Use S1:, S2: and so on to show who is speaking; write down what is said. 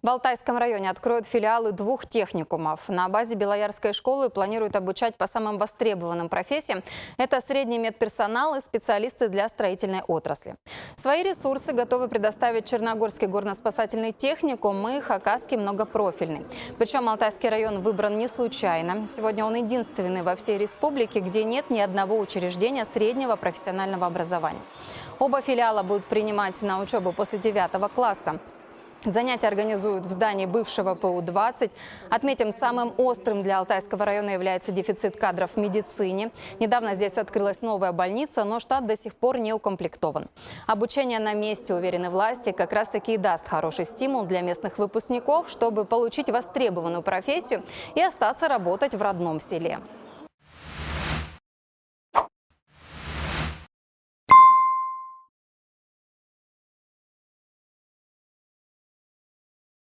S1: В Алтайском районе откроют филиалы 2 техникумов. На базе Белоярской школы планируют обучать по самым востребованным профессиям. Это средний медперсонал и специалисты для строительной отрасли. Свои ресурсы готовы предоставить Черногорский горно-спасательный техникум и Хакасский многопрофильный. Причем Алтайский район выбран не случайно. Сегодня он единственный во всей республике, где нет ни одного учреждения среднего профессионального образования. Оба филиала будут принимать на учебу после 9 класса. Занятия организуют в здании бывшего ПУ-20. Отметим, самым острым для Алтайского района является дефицит кадров в медицине. Недавно здесь открылась новая больница, но штат до сих пор не укомплектован. Обучение на месте, уверены власти, как раз-таки и даст хороший стимул для местных выпускников, чтобы получить востребованную профессию и остаться работать в родном селе.